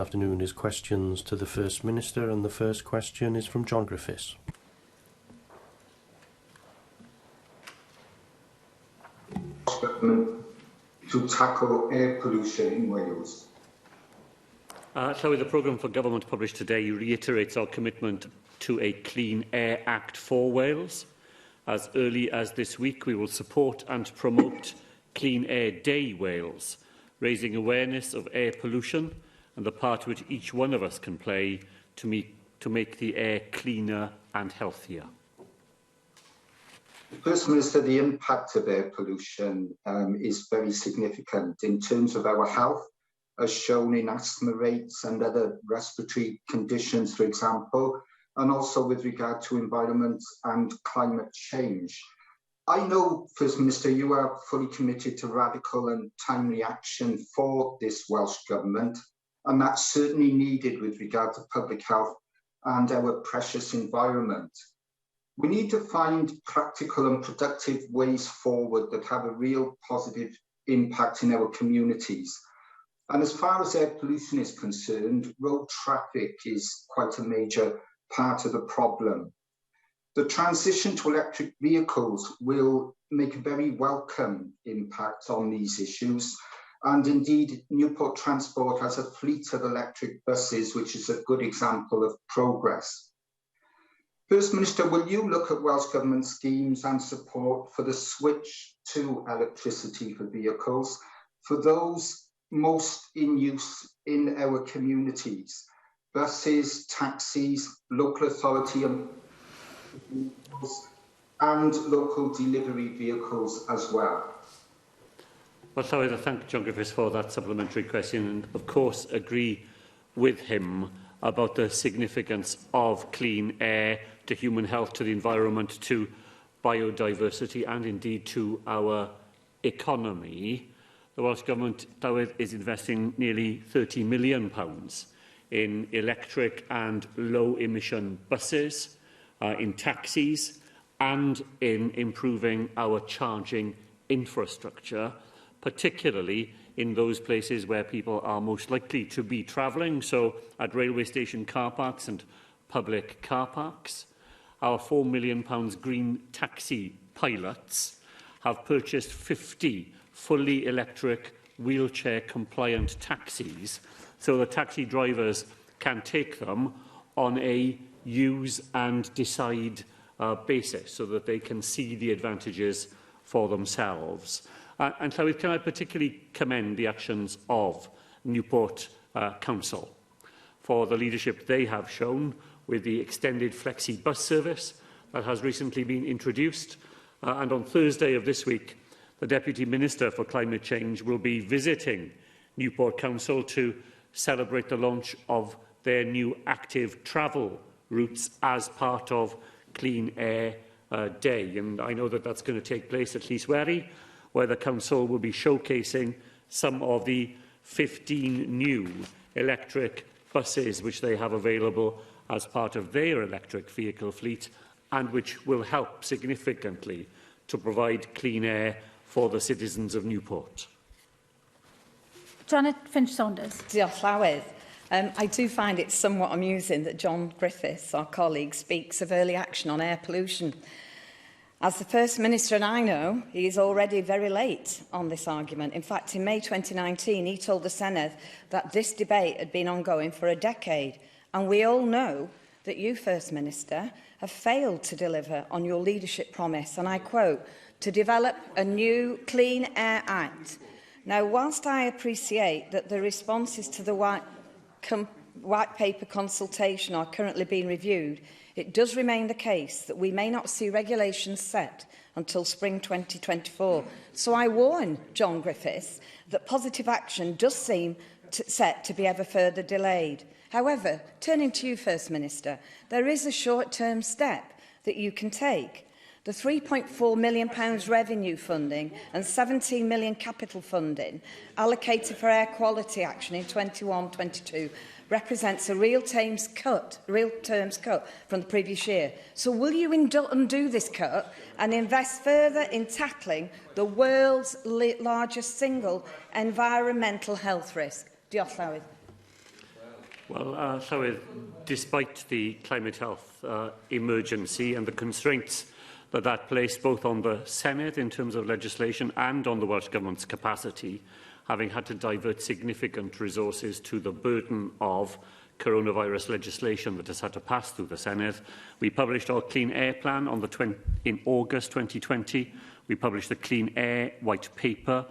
Afternoon is questions to the First Minister, and the first question is from John Griffiths. Government to tackle air pollution in Wales. Llywydd, the programme for government published today reiterates our commitment to a Clean Air Act for Wales. As early as this week, we will support and promote Clean Air Day Wales, raising awareness of air pollution and the part which each one of us can play to make the air cleaner and healthier. First Minister, the impact of air pollution is very significant in terms of our health, as shown in asthma rates and other respiratory conditions, for example, and also with regard to environment and climate change. I know, First Minister, you are fully committed to radical and timely action for this Welsh Government, and that's certainly needed with regard to public health and our precious environment. We need to find practical and productive ways forward that have a real positive impact in our communities. And as far as air pollution is concerned, road traffic is quite a major part of the problem. The transition to electric vehicles will make a very welcome impact on these issues. And indeed, Newport Transport has a fleet of electric buses, which is a good example of progress. First Minister, will you look at Welsh Government schemes and support for the switch to electricity for vehicles for those most in use in our communities? Buses, taxis, local authority and local delivery vehicles as well. Well, Llywydd, I thank John Griffiths for that supplementary question and, of course, agree with him about the significance of clean air to human health, to the environment, to biodiversity and indeed to our economy. The Welsh Government is investing nearly £30 million in electric and low-emission buses, in taxis and in improving our charging infrastructure, particularly in those places where people are most likely to be travelling, so at railway station car parks and public car parks. Our £4 million green taxi pilots have purchased 50 fully electric wheelchair-compliant taxis, so the taxi drivers can take them on a use and decide basis, so that they can see the advantages for themselves. And so can I particularly commend the actions of Newport Council for the leadership they have shown with the extended flexi bus service that has recently been introduced. And on Thursday of this week, the Deputy Minister for Climate Change will be visiting Newport Council to celebrate the launch of their new active travel routes as part of Clean Air Day. And I know that that's going to take place at Llyswerri, where the Council will be showcasing some of the 15 new electric buses which they have available as part of their electric vehicle fleet, and which will help significantly to provide clean air for the citizens of Newport. Janet Finch-Saunders. Diolch Llywydd. I do find it somewhat amusing that John Griffiths, our colleague, speaks of early action on air pollution. As the First Minister and I know, he is already very late on this argument. In fact, in May 2019, he told the Senedd that this debate had been ongoing for a decade. And we all know that you, First Minister, have failed to deliver on your leadership promise, and I quote, to develop a new Clean Air Act. Now, whilst I appreciate that the responses to the white paper consultation are currently being reviewed, it does remain the case that we may not see regulations set until spring 2024. So I warn John Griffiths that positive action does seem set to be ever further delayed. However, turning to you, First Minister, there is a short-term step that you can take. The £3.4 million revenue funding and £17 million capital funding allocated for air quality action in 21-22 represents a real terms cut from the previous year. So will you undo this cut and invest further in tackling the world's largest single environmental health risk? Diolch Llywydd. Well, Llywydd, despite the climate health emergency and the constraints that placed both on the Senedd in terms of legislation and on the Welsh Government's capacity, having had to divert significant resources to the burden of coronavirus legislation that has had to pass through the Senedd, we published our Clean Air Plan in August 2020. We published the Clean Air White Paper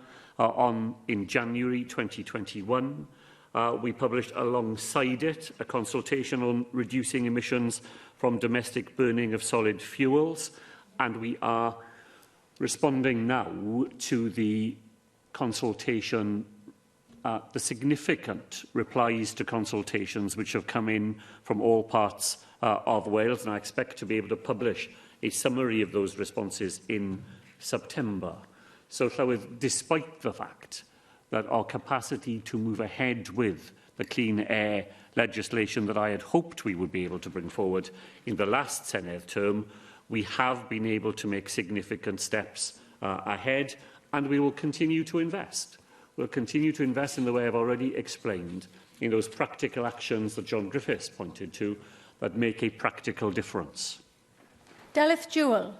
in January 2021. We published alongside it a consultation on reducing emissions from domestic burning of solid fuels, and we are responding now to the consultation, the significant replies to consultations which have come in from all parts of Wales, and I expect to be able to publish a summary of those responses in September. So, Llywydd, despite the fact that our capacity to move ahead with the clean air legislation that I had hoped we would be able to bring forward in the last Senedd term, we have been able to make significant steps ahead, and we will continue to invest. We'll continue to invest in the way I've already explained, in those practical actions that John Griffiths pointed to, that make a practical difference. Dilynwch.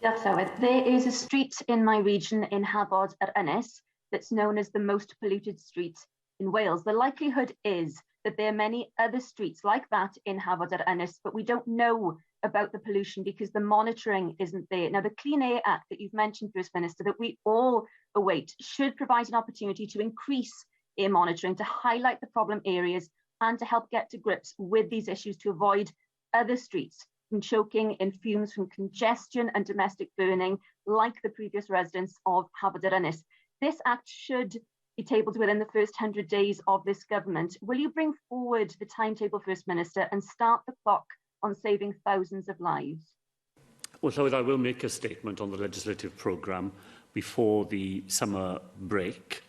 Yes, there is a street in my region in Hafod ar Ynys that's known as the most polluted street in Wales. The likelihood is that there are many other streets like that in Hafod ar Ynys, but we don't know about the pollution because the monitoring isn't there. Now, the Clean Air Act that you've mentioned, First Minister, that we all await, should provide an opportunity to increase air monitoring, to highlight the problem areas and to help get to grips with these issues to avoid other streets from choking in fumes from congestion and domestic burning, like the previous residents of Hafod ar Ynys. This act should be tabled within the first 100 days of this government. Will you bring forward the timetable, First Minister, and start the clock on saving thousands of lives? Well, Llywydd, I will make a statement on the legislative programme before the summer break.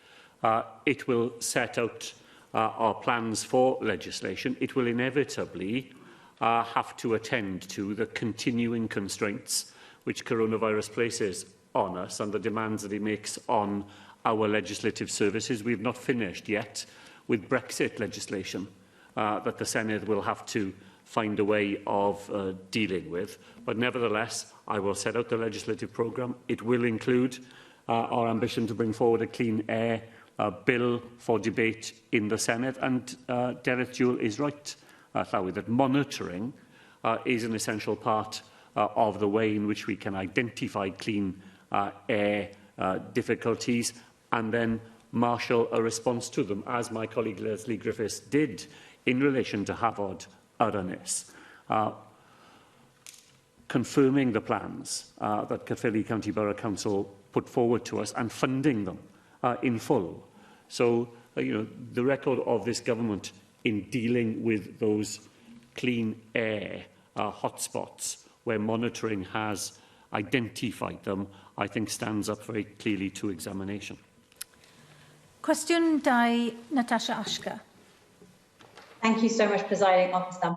It will set out our plans for legislation. It will inevitably have to attend to the continuing constraints which coronavirus places on us and the demands that it makes on our legislative services. We have not finished yet with Brexit legislation that the Senedd will have to find a way of dealing with. But nevertheless, I will set out the legislative programme. It will include our ambition to bring forward a clean air bill for debate in the Senedd. And Gareth is right, Llywydd, that monitoring is an essential part of the way in which we can identify clean air difficulties and then marshal a response to them, as my colleague Leslie Griffiths did in relation to Hafod ar Ynys, confirming the plans that Caerphilly County Borough Council put forward to us and funding them in full. So, the record of this government in dealing with those clean air hotspots where monitoring has identified them, I think stands up very clearly to examination. Cwestiwn 2, Natasha Ashka. Thank you so much, Presiding Officer.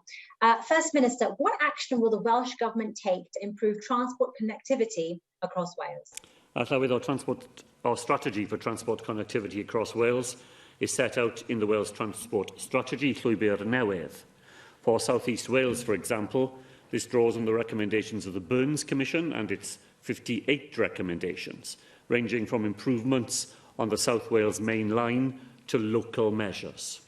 First Minister, what action will the Welsh Government take to improve transport connectivity across Wales? Our strategy for transport connectivity across Wales is set out in the Wales Transport Strategy, yw'r newydd. For South East Wales, for example, this draws on the recommendations of the Burns Commission and its 58 recommendations, ranging from improvements on the South Wales main line to local measures.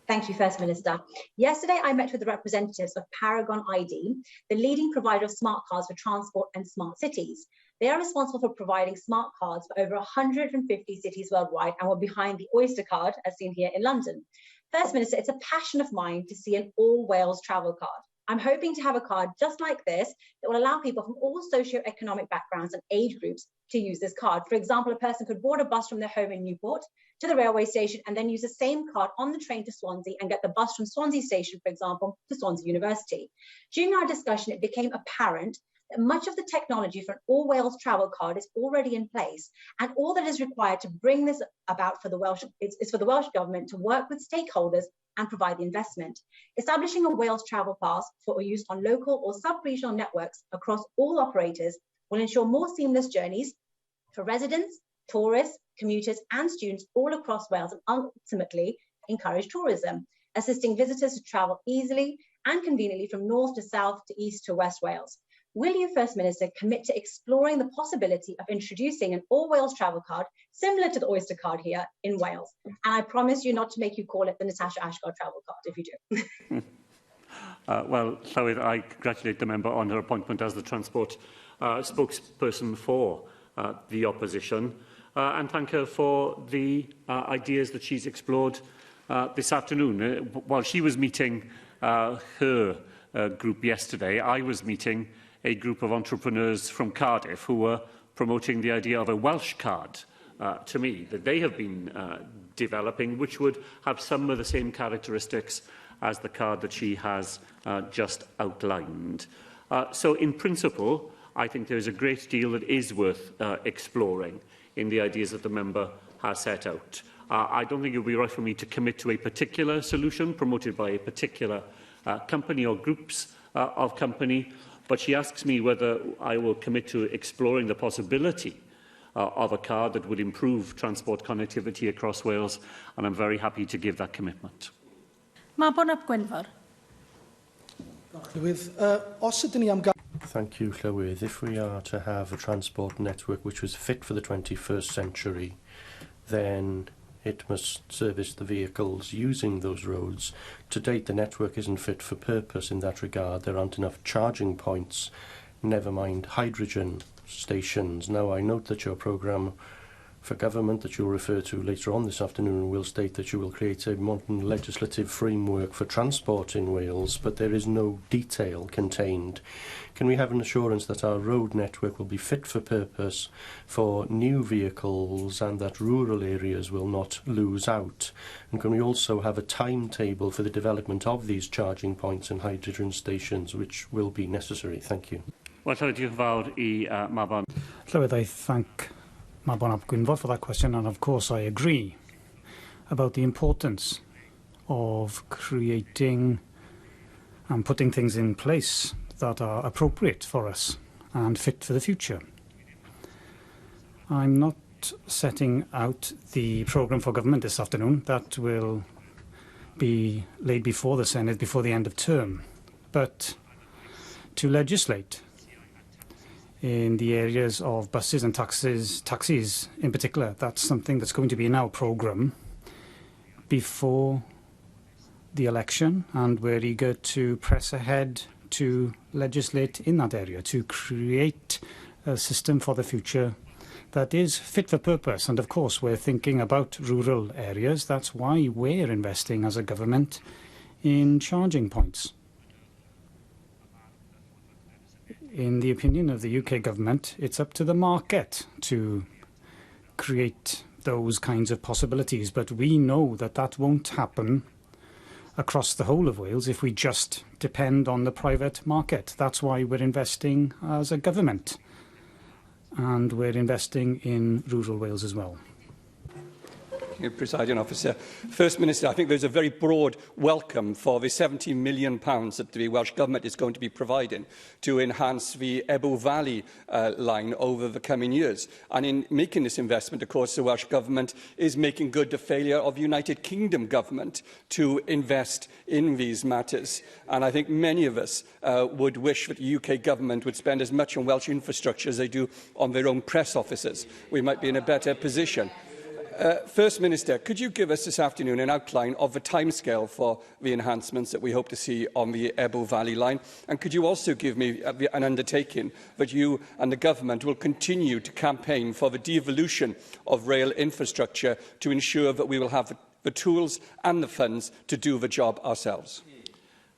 Thank you, First Minister. Yesterday, I met with the representatives of Paragon ID, the leading provider of smart cards for transport and smart cities. They are responsible for providing smart cards for over 150 cities worldwide and were behind the Oyster card, as seen here in London. First Minister, it's a passion of mine to see an all-Wales travel card. I'm hoping to have a card just like this that will allow people from all socio-economic backgrounds and age groups to use this card. For example, a person could board a bus from their home in Newport to the railway station and then use the same card on the train to Swansea and get the bus from Swansea station, for example, to Swansea University. During our discussion, it became apparent that much of the technology for an all-Wales travel card is already in place, and all that is required to bring this about is for the Welsh Government to work with stakeholders and provide the investment. Establishing a Wales travel pass for use on local or sub-regional networks across all operators will ensure more seamless journeys for residents, tourists, commuters and students all across Wales, and ultimately encourage tourism, assisting visitors to travel easily and conveniently from north to south to east to West Wales. Will you, First Minister, commit to exploring the possibility of introducing an all-Wales travel card similar to the Oyster card here in Wales? And I promise you not to make you call it the Natasha Ashcroft travel card if you do. Well, Llywydd, I congratulate the member on her appointment as the Transport spokesperson for the opposition and thank her for the ideas that she's explored this afternoon. While she was meeting her group yesterday, I was meeting a group of entrepreneurs from Cardiff who were promoting the idea of a Welsh card to me that they have been developing, which would have some of the same characteristics as the card that she has just outlined. So in principle, I think there is a great deal that is worth exploring in the ideas that the member has set out. I don't think it would be right for me to commit to a particular solution promoted by a particular company or groups of company, but she asks me whether I will commit to exploring the possibility of a card that would improve transport connectivity across Wales, and I'm very happy to give that commitment. Mabon ap Gwynfor. Thank you, Llywydd. If we are to have a transport network which was fit for the 21st century, then it must service the vehicles using those roads. To date, the network isn't fit for purpose in that regard. There aren't enough charging points, never mind hydrogen stations. Now, I note that your programme for government that you'll refer to later on this afternoon will state that you will create a modern legislative framework for transport in Wales, but there is no detail contained. Can we have an assurance that our road network will be fit for purpose for new vehicles and that rural areas will not lose out? And can we also have a timetable for the development of these charging points and hydrogen stations, which will be necessary? Thank you. Well, diolch yn fawr I Mabon. Llywydd, I thank Mabon ap Gwynfor for that question, and of course I agree about the importance of creating and putting things in place that are appropriate for us and fit for the future. I'm not setting out the programme for government this afternoon. That will be laid before the Senedd before the end of term. But to legislate in the areas of buses and taxis in particular, that's something that's going to be in our programme before the election, and we're eager to press ahead to legislate in that area, to create a system for the future that is fit for purpose. And of course, we're thinking about rural areas. That's why we're investing as a government in charging points. In the opinion of the UK government, it's up to the market to create those kinds of possibilities. But we know that that won't happen across the whole of Wales if we just depend on the private market. That's why we're investing as a government. And we're investing in rural Wales as well. Presiding Officer. First Minister, I think there's a very broad welcome for the £70 million that the Welsh Government is going to be providing to enhance the Ebble Valley line over the coming years. And in making this investment, of course, the Welsh Government is making good the failure of the United Kingdom Government to invest in these matters. And I think many of us would wish that the UK Government would spend as much on Welsh infrastructure as they do on their own press offices. We might be in a better position. First Minister, could you give us this afternoon an outline of the timescale for the enhancements that we hope to see on the Ebble Valley line? And could you also give me an undertaking that you and the Government will continue to campaign for the devolution of rail infrastructure to ensure that we will have the tools and the funds to do the job ourselves?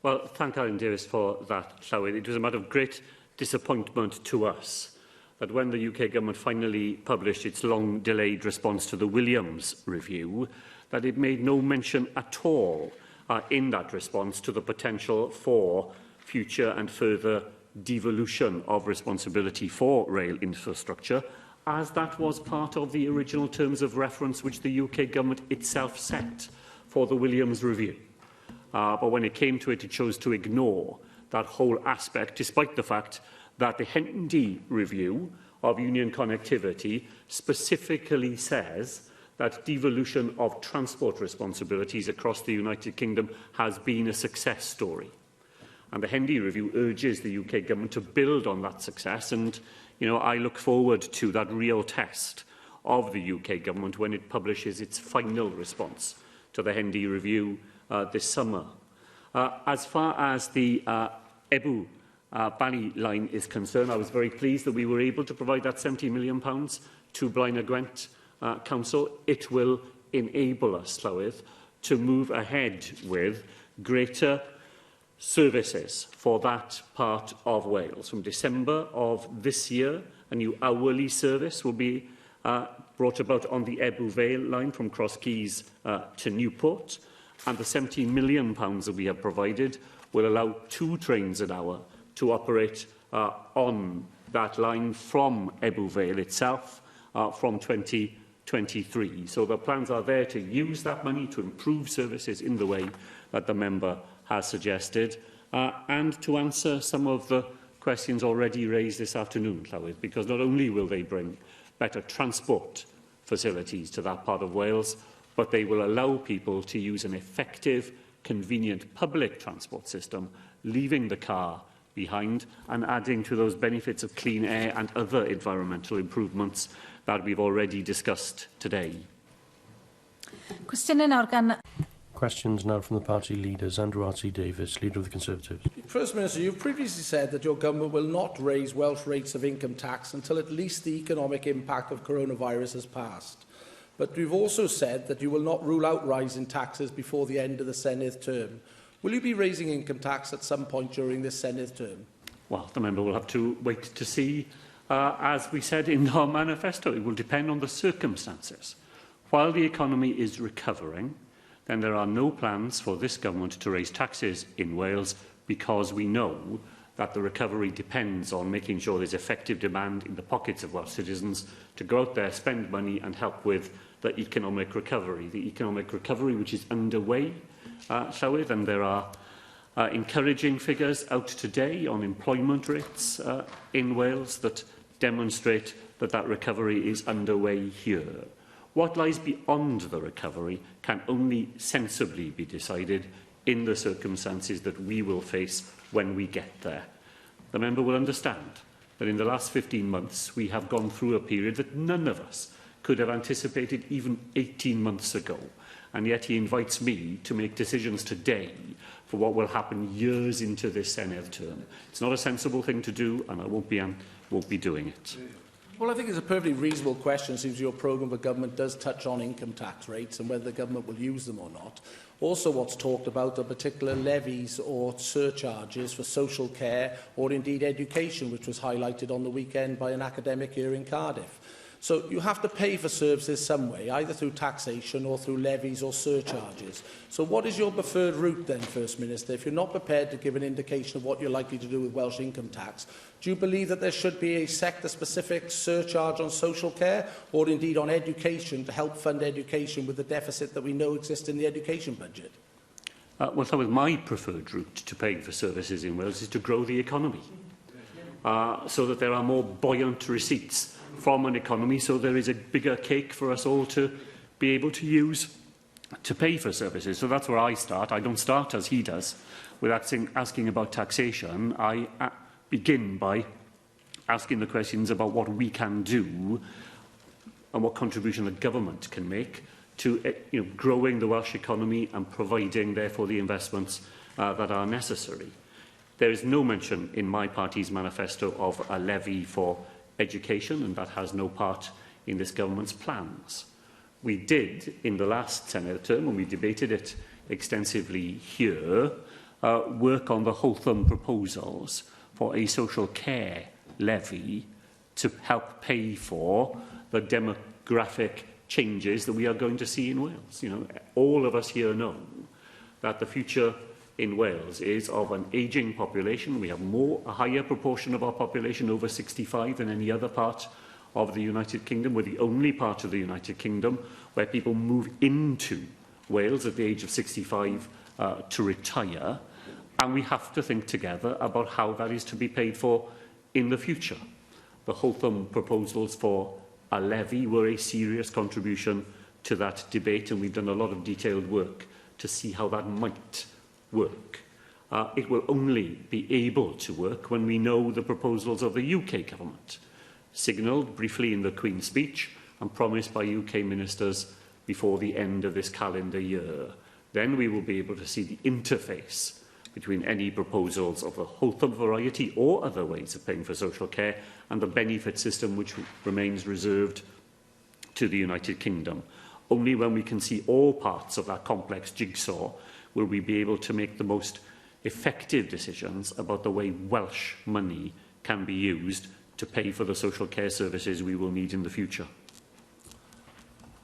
Well, thank Alan Davies for that, Llywydd. It was a matter of great disappointment to us that when the UK Government finally published its long-delayed response to the Williams review, that it made no mention at all in that response to the potential for future and further devolution of responsibility for rail infrastructure, as that was part of the original terms of reference which the UK Government itself set for the Williams review. But when it came to it, it chose to ignore that whole aspect, despite the fact that the Hendy review of union connectivity specifically says that devolution of transport responsibilities across the United Kingdom has been a success story. And the Hendy Review urges the UK Government to build on that success, and I look forward to that real test of the UK Government when it publishes its final response to the Hendy Review this summer. As far as the Ebu Bali line is concerned, I was very pleased that we were able to provide that £70 million to Blaenau Gwent Council. It will enable us, Llywydd, to move ahead with greater services for that part of Wales. From December of this year, a new hourly service will be brought about on the Ebu Vale line from Crosskeys to Newport, and the £17 million that we have provided will allow 2 trains an hour to operate on that line from Ebu Vale itself from 2023. So the plans are there to use that money to improve services in the way that the member has suggested, and to answer some of the questions already raised this afternoon, Llywydd, because not only will they bring better transport facilities to that part of Wales, but they will allow people to use an effective, convenient public transport system, leaving the car behind and adding to those benefits of clean air and other environmental improvements that we've already discussed today. Questions now from the party leaders. Andrew R.T. Davies, Leader of the Conservatives. First Minister, you've previously said that your government will not raise Welsh rates of income tax until at least the economic impact of coronavirus has passed. But you've also said that you will not rule out rising taxes before the end of the Senedd term. Will you be raising income tax at some point during this Senedd term? Well, the member will have to wait to see. As we said in our manifesto, it will depend on the circumstances. While the economy is recovering, then there are no plans for this government to raise taxes in Wales, because we know that the recovery depends on making sure there's effective demand in the pockets of Welsh citizens to go out there, spend money and help with the economic recovery. The economic recovery which is underway, Llywydd, and there are encouraging figures out today on employment rates in Wales that demonstrate that that recovery is underway here. What lies beyond the recovery can only sensibly be decided in the circumstances that we will face when we get there. The member will understand that in the last 15 months we have gone through a period that none of us could have anticipated even 18 months ago, and yet he invites me to make decisions today for what will happen years into this Senedd term. It's not a sensible thing to do, and I won't be doing it. Well, I think it's a perfectly reasonable question, since your programme of government does touch on income tax rates and whether the government will use them or not. Also, what's talked about are particular levies or surcharges for social care or indeed education, which was highlighted on the weekend by an academic here in Cardiff. So you have to pay for services some way, either through taxation or through levies or surcharges. So what is your preferred route then, First Minister? If you're not prepared to give an indication of what you're likely to do with Welsh income tax, do you believe that there should be a sector-specific surcharge on social care or indeed on education to help fund education with the deficit that we know exists in the education budget? Well, so my preferred route to paying for services in Wales is to grow the economy so that there are more buoyant receipts from an economy, so there is a bigger cake for us all to be able to use to pay for services. So that's where I start. I don't start as he does with asking about taxation. I begin by asking the questions about what we can do and what contribution the government can make to growing the Welsh economy and providing, therefore, the investments that are necessary. There is no mention in my party's manifesto of a levy for education, and that has no part in this government's plans. We did, in the last Senedd term, when we debated it extensively here, work on the Wholesome proposals for a social care levy to help pay for the demographic changes that we are going to see in Wales. All of us here know that the future in Wales is of an ageing population. We have a higher proportion of our population over 65 than any other part of the United Kingdom. We're the only part of the United Kingdom where people move into Wales at the age of 65 to retire, and we have to think together about how that is to be paid for in the future. The Wholesome proposals for a levy were a serious contribution to that debate, and we've done a lot of detailed work to see how that might work. It will only be able to work when we know the proposals of the UK Government, signalled briefly in the Queen's speech and promised by UK ministers before the end of this calendar year. Then we will be able to see the interface between any proposals of the wholesome variety or other ways of paying for social care and the benefit system which remains reserved to the United Kingdom. Only when we can see all parts of that complex jigsaw will we be able to make the most effective decisions about the way Welsh money can be used to pay for the social care services we will need in the future.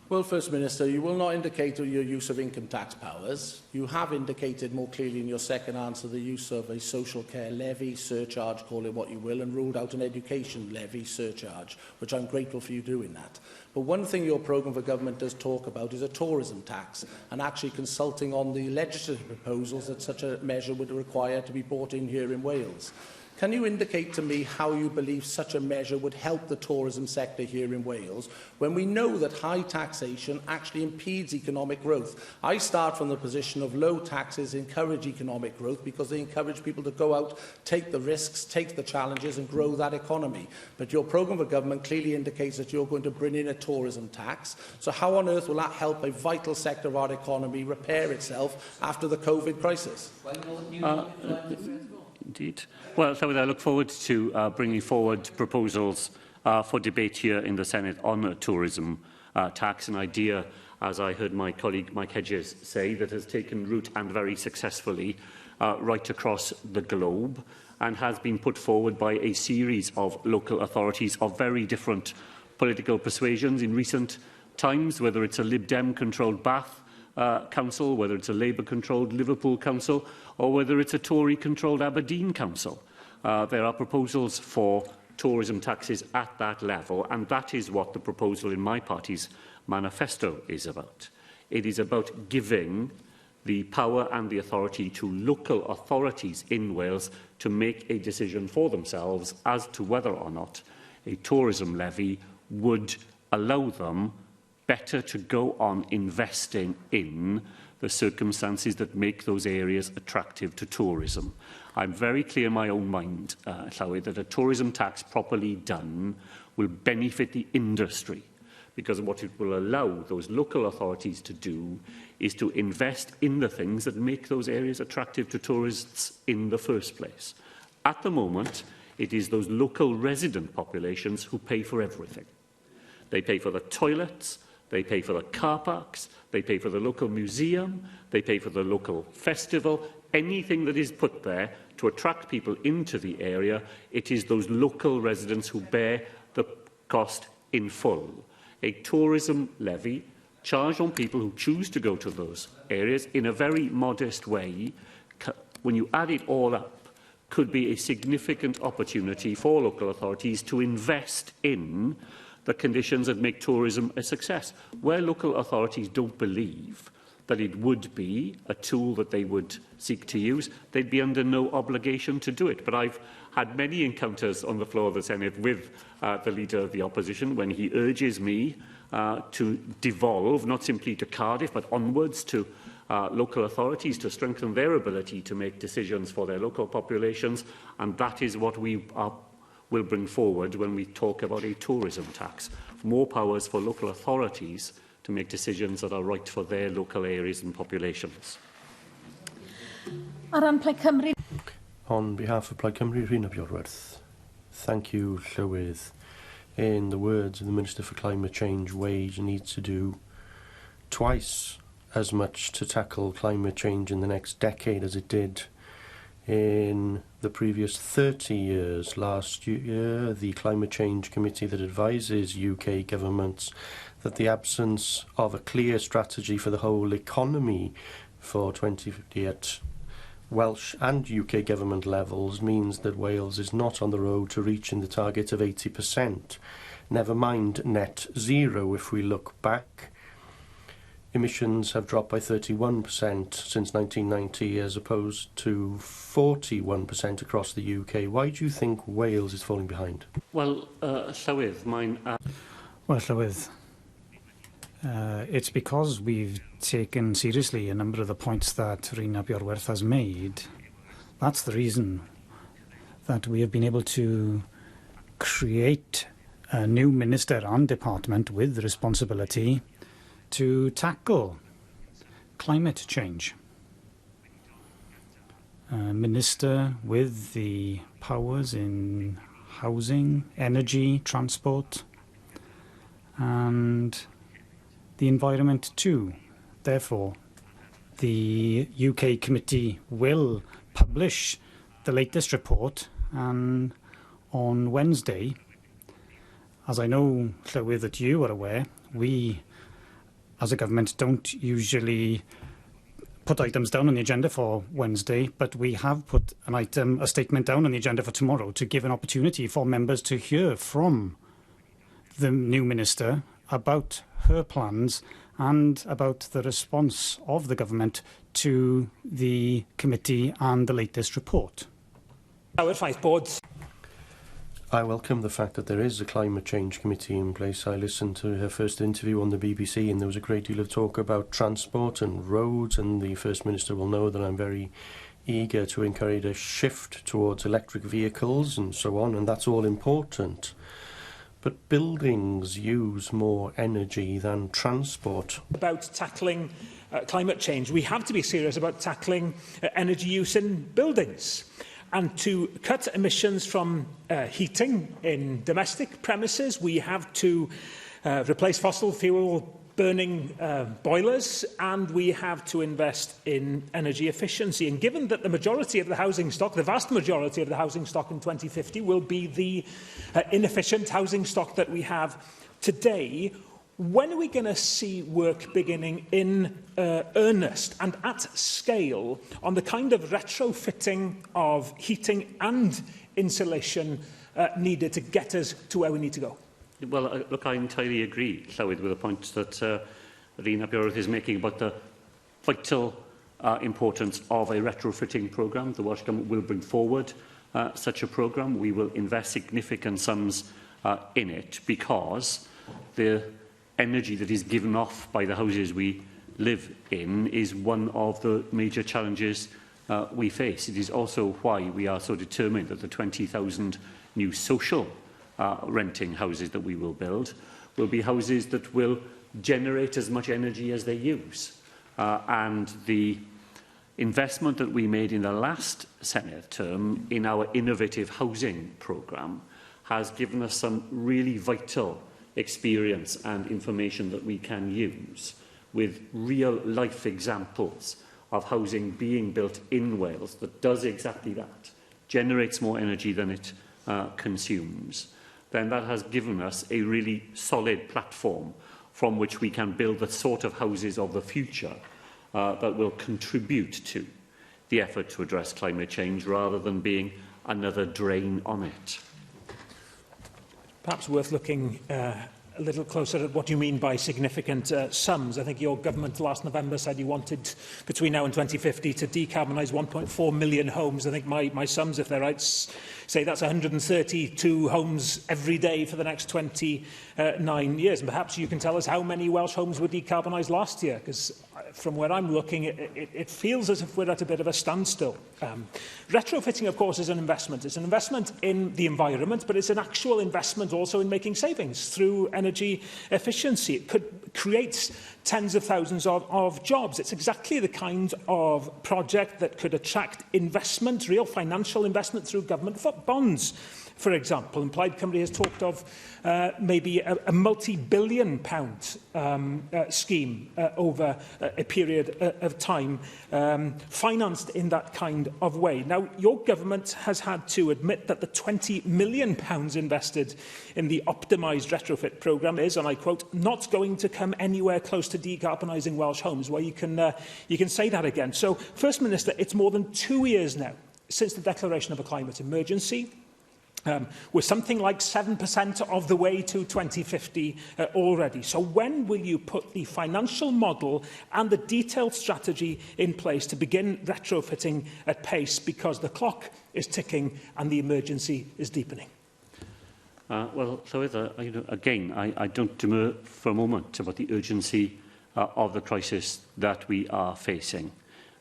Well, First Minister, you will not indicate your use of income tax powers. You have indicated more clearly in your second answer the use of a social care levy, surcharge, call it what you will, and ruled out an education levy, surcharge, which I'm grateful for you doing that. But one thing your programme for government does talk about is a tourism tax, and actually consulting on the legislative proposals that such a measure would require to be brought in here in Wales. Can you indicate to me how you believe such a measure would help the tourism sector here in Wales when we know that high taxation actually impedes economic growth? I start from the position of low taxes encourage economic growth because they encourage people to go out, take the risks, take the challenges and grow that economy. But your programme for government clearly indicates that you're going to bring in a tourism tax. So how on earth will that help a vital sector of our economy repair itself after the COVID crisis? Indeed. Well, so I look forward to bringing forward proposals for debate here in the Senedd on a tourism tax, an idea, as I heard my colleague Mike Hedges say, that has taken root and very successfully right across the globe and has been put forward by a series of local authorities of very different political persuasions in recent times, whether it's a Lib Dem-controlled Bath Council, whether it's a Labour-controlled Liverpool Council, or whether it's a Tory-controlled Aberdeen Council. There are proposals for tourism taxes at that level, and that is what the proposal in my party's manifesto is about. It is about giving the power and the authority to local authorities in Wales to make a decision for themselves as to whether or not a tourism levy would allow them better to go on investing in the circumstances that make those areas attractive to tourism. I'm very clear in my own mind, Llywyd, that a tourism tax properly done will benefit the industry, because what it will allow those local authorities to do is to invest in the things that make those areas attractive to tourists in the first place. At the moment, it is those local resident populations who pay for everything. They pay for the toilets, they pay for the car parks, they pay for the local museum, they pay for the local festival, anything that is put there to attract people into the area. It is those local residents who bear the cost in full. A tourism levy charged on people who choose to go to those areas in a very modest way, when you add it all up, could be a significant opportunity for local authorities to invest in the conditions that make tourism a success. Where local authorities don't believe that it would be a tool that they would seek to use, they'd be under no obligation to do it. But I've had many encounters on the floor of the Senedd with the Leader of the Opposition when he urges me to devolve, not simply to Cardiff, but onwards to local authorities to strengthen their ability to make decisions for their local populations, and that is what we will bring forward when we talk about a tourism tax. More powers for local authorities to make decisions that are right for their local areas and populations. On behalf of Plaid Cymru, Rhyn ap Iorwerth, thank you, Llywydd. In the words of the Minister for Climate Change, Wales needs to do twice as much to tackle climate change in the next decade as it did in the previous 30 years. Last year, the Climate Change Committee that advises UK governments that the absence of a clear strategy for the whole economy for 2050 at Welsh and UK government levels means that Wales is not on the road to reaching the target of 80%. Never mind net zero. If we look back, emissions have dropped by 31% since 1990 as opposed to 41% across the UK. Why do you think Wales is falling behind? Well, Llywydd, Well, Llywydd, it's because we've taken seriously a number of the points that yw'r has made. That's the reason that we have been able to create a new minister and department with the responsibility to tackle climate change. A minister with the powers in housing, energy, transport, and the environment too. Therefore, the UK committee will publish the latest report, and on Wednesday, as I know, Llywydd, that you are aware, we as a government don't usually put items down on the agenda for Wednesday, but we have put a statement down on the agenda for tomorrow to give an opportunity for members to hear from the new minister about her plans and about the response of the government to the committee and the latest report. I welcome the fact that there is a climate change committee in place. I listened to her first interview on the BBC and there was a great deal of talk about transport and roads, and the First Minister will know that I'm very eager to encourage a shift towards electric vehicles and so on, and that's all important. But buildings use more energy than transport. About tackling climate change, we have to be serious about tackling energy use in buildings. And to cut emissions from heating in domestic premises, we have to replace fossil fuel burning boilers, and we have to invest in energy efficiency. And given that the majority of the housing stock, the vast majority of the housing stock in 2050 will be the inefficient housing stock that we have today, when are we going to see work beginning in earnest and at scale on the kind of retrofitting of heating and insulation needed to get us to where we need to go? Well, look, I entirely agree, Llywydd, with the point that Gareth is making about the vital importance of a retrofitting programme. The Welsh Government will bring forward such a programme. We will invest significant sums in it because the energy that is given off by the houses we live in is one of the major challenges we face. It is also why we are so determined that the 20,000 new social renting houses that we will build will be houses that will generate as much energy as they use. And the investment that we made in the last Senedd term in our innovative housing programme has given us some really vital experience and information that we can use with real-life examples of housing being built in Wales that does exactly that, generates more energy than it consumes. Then that has given us a really solid platform from which we can build the sort of houses of the future that will contribute to the effort to address climate change rather than being another drain on it. Perhaps worth looking a little closer at what you mean by significant sums. I think your government last November said you wanted, between now and 2050, to decarbonise 1.4 million homes. I think my sums, if they're right, say that's 132 homes every day for the next 29 years. And perhaps you can tell us how many Welsh homes were decarbonised last year, because from where I'm looking, it feels as if we're at a bit of a standstill. Retrofitting, of course, is an investment. It's an investment in the environment, but it's an actual investment also in making savings through energy efficiency. It could create tens of thousands of jobs. It's exactly the kind of project that could attract investment, real financial investment through government bonds. For example, Plaid Cymru has talked of maybe a multi-billion pound scheme over a period of time, financed in that kind of way. Now, your government has had to admit that the £20 million invested in the optimised retrofit programme is, and I quote, not going to come anywhere close to decarbonising Welsh homes. Well, you can say that again. So, First Minister, it's more than 2 years now since the declaration of a climate emergency. We're something like 7% of the way to 2050 already. So when will you put the financial model and the detailed strategy in place to begin retrofitting at pace, because the clock is ticking and the emergency is deepening? Well, Llywydd, again, I don't demur for a moment about the urgency of the crisis that we are facing.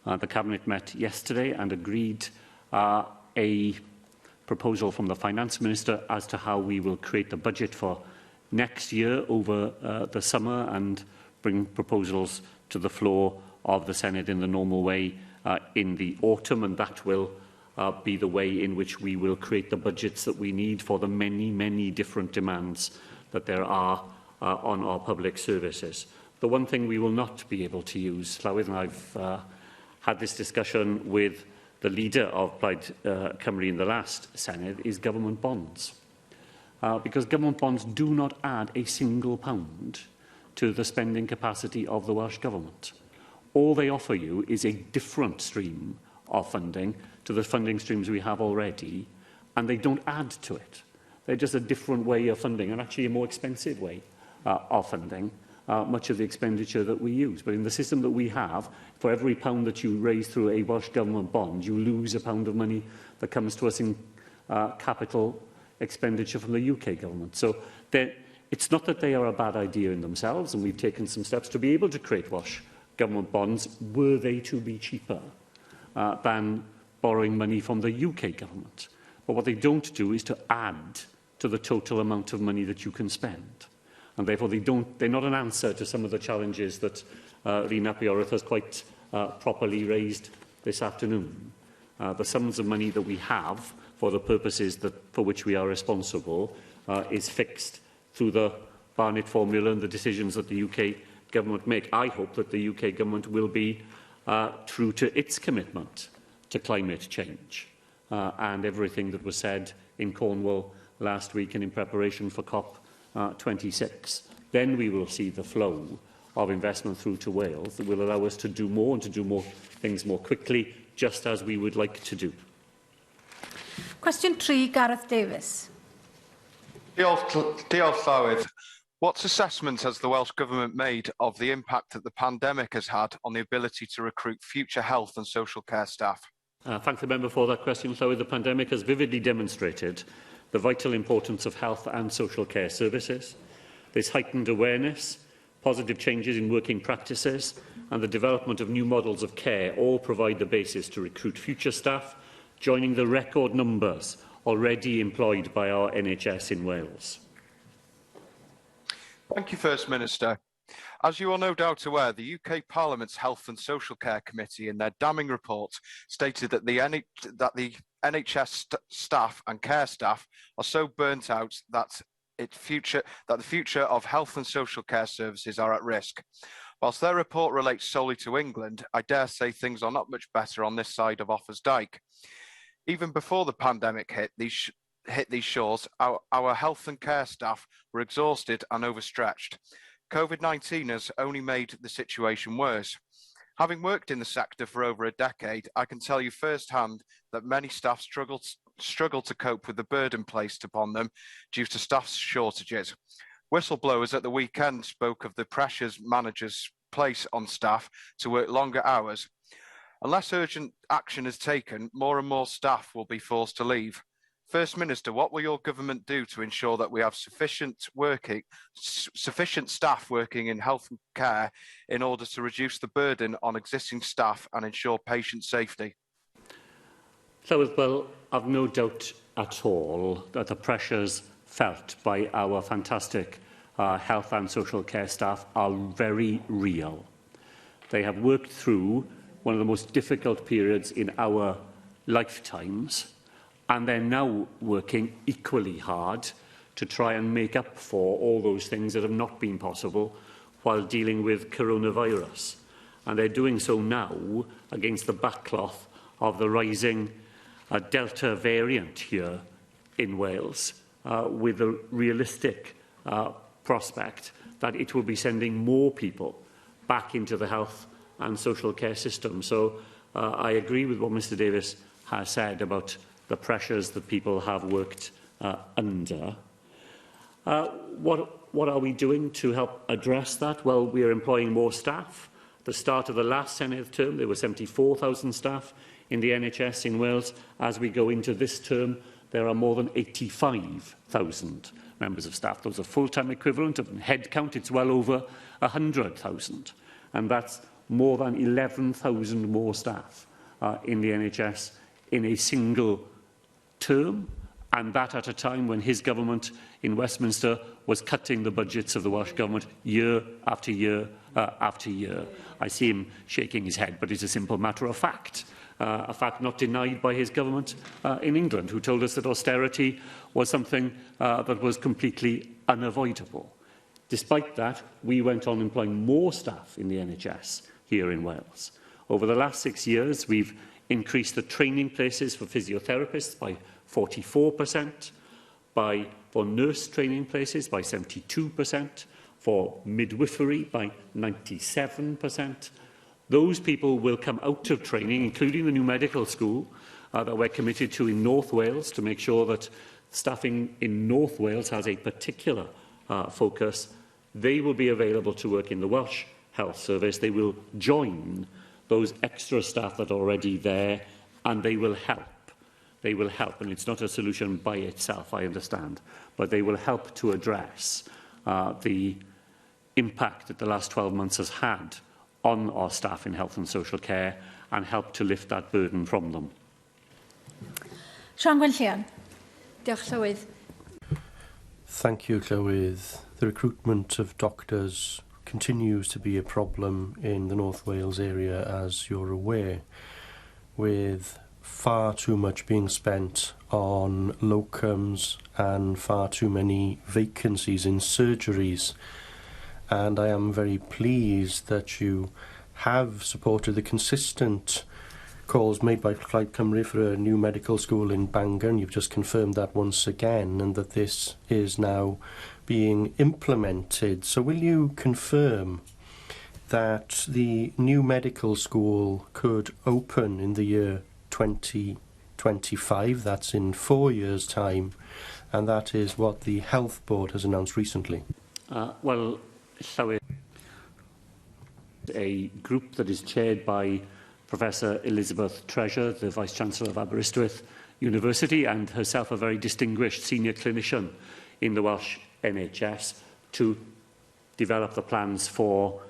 The Cabinet met yesterday and agreed a proposal from the Finance Minister as to how we will create the budget for next year over the summer and bring proposals to the floor of the Senedd in the normal way in the autumn, and that will be the way in which we will create the budgets that we need for the many, many different demands that there are on our public services. The one thing we will not be able to use, Llywydd, and I've had this discussion with the leader of Plaid Cymru in the last Senedd, is government bonds. Because government bonds do not add a single pound to the spending capacity of the Welsh Government. All they offer you is a different stream of funding to the funding streams we have already, and they don't add to it. They're just a different way of funding, and actually a more expensive way of funding much of the expenditure that we use. But in the system that we have, for every pound that you raise through a Welsh Government bond, you lose a pound of money that comes to us in capital expenditure from the UK Government. So it's not that they are a bad idea in themselves, and we've taken some steps to be able to create Welsh Government bonds, were they to be cheaper than borrowing money from the UK Government. But what they don't do is to add to the total amount of money that you can spend. And therefore, they're not an answer to some of the challenges that Rhyn ap Iorwerth has quite properly raised this afternoon. The sums of money that we have for the purposes for which we are responsible is fixed through the Barnett formula and the decisions that the UK Government make. I hope that the UK Government will be true to its commitment to climate change and everything that was said in Cornwall last week and in preparation for COP26. Then we will see the flow of investment through to Wales that will allow us to do more and to do more things more quickly, just as we would like to do. Question 3, Gareth Davies. Diolch, Llywydd. What assessment has the Welsh Government made of the impact that the pandemic has had on the ability to recruit future health and social care staff? Thank the member for that question, Llywydd. The pandemic has vividly demonstrated the vital importance of health and social care services. This heightened awareness, positive changes in working practices and the development of new models of care all provide the basis to recruit future staff, joining the record numbers already employed by our NHS in Wales. Thank you, First Minister. As you are no doubt aware, the UK Parliament's Health and Social Care Committee, in their damning report, stated that the NHS staff and care staff are so burnt out that the future of health and social care services are at risk. Whilst their report relates solely to England, I dare say things are not much better on this side of Offa's Dyke. Even before the pandemic hit these shores, our health and care staff were exhausted and overstretched. COVID-19 has only made the situation worse. Having worked in the sector for over a decade, I can tell you firsthand that many staff struggle to cope with the burden placed upon them due to staff shortages. Whistleblowers at the weekend spoke of the pressures managers place on staff to work longer hours. Unless urgent action is taken, more and more staff will be forced to leave. First Minister, what will your government do to ensure that we have sufficient staff working in health and care in order to reduce the burden on existing staff and ensure patient safety? Well, I've no doubt at all that the pressures felt by our fantastic health and social care staff are very real. They have worked through one of the most difficult periods in our lifetimes, and they're now working equally hard to try and make up for all those things that have not been possible while dealing with coronavirus. And they're doing so now against the backcloth of the rising Delta variant here in Wales, with a realistic prospect that it will be sending more people back into the health and social care system. So I agree with what Mr Davies has said about the pressures that people have worked under. What are we doing to help address that? Well, we are employing more staff. At the start of the last Senedd term, there were 74,000 staff in the NHS in Wales. As we go into this term, there are more than 85,000 members of staff. Those are full-time equivalent of head count. It's well over 100,000. And that's more than 11,000 more staff in the NHS in a single term, and that at a time when his government in Westminster was cutting the budgets of the Welsh Government year after year after year. I see him shaking his head, but it's a simple matter of fact. A fact not denied by his government in England, who told us that austerity was something that was completely unavoidable. Despite that, we went on employing more staff in the NHS here in Wales. Over the last 6 years, we've increased the training places for physiotherapists by 44%, for nurse training places by 72%, for midwifery by 97%. Those people will come out of training, including the new medical school that we're committed to in North Wales, to make sure that staffing in North Wales has a particular focus. They will be available to work in the Welsh Health Service. They will join those extra staff that are already there, and they will help. They will help, and it's not a solution by itself, I understand, but they will help to address the impact that the last 12 months has had on our staff in health and social care, and help to lift that burden from them. Sian Gwenllian. Diolch, Llywydd. Thank you, Llywydd. The recruitment of doctors continues to be a problem in the North Wales area, as you're aware, with far too much being spent on locums and far too many vacancies in surgeries. And I am very pleased that you have supported the consistent calls made by Plaid Cymru for a new medical school in Bangor, and you've just confirmed that once again, and that this is now being implemented. So will you confirm that the new medical school could open in the year 2025, that's in 4 years' time, and that is what the Health Board has announced recently? Well, Llywyd, a group that is chaired by Professor Elizabeth Treasure, the Vice-Chancellor of Aberystwyth University, and herself a very distinguished senior clinician in the Welsh NHS, to develop the plans for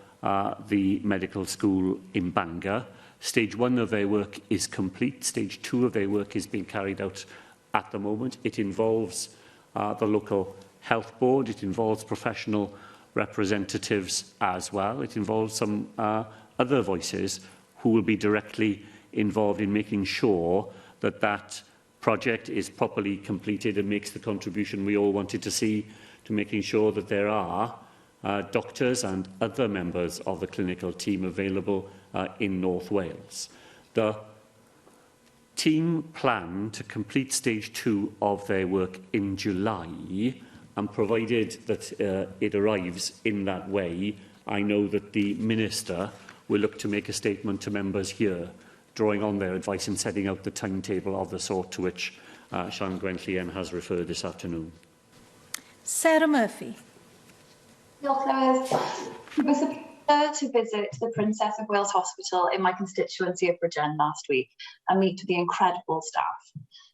the medical school in Bangor. Stage 1 of their work is complete. Stage 2 of their work is being carried out at the moment. It involves the local health board. It involves professional representatives as well. It involves some other voices who will be directly involved in making sure that that project is properly completed and makes the contribution we all wanted to see to making sure that there are doctors and other members of the clinical team available in North Wales. The team plan to complete stage 2 of their work in July, and provided that it arrives in that way, I know that the Minister will look to make a statement to members here, drawing on their advice in setting out the timetable of the sort to which Sian Gwenllian has referred this afternoon. Sarah Murphy. Diolch, Llywydd. It was a pleasure to visit the Princess of Wales Hospital in my constituency of Bridgend last week and meet with the incredible staff.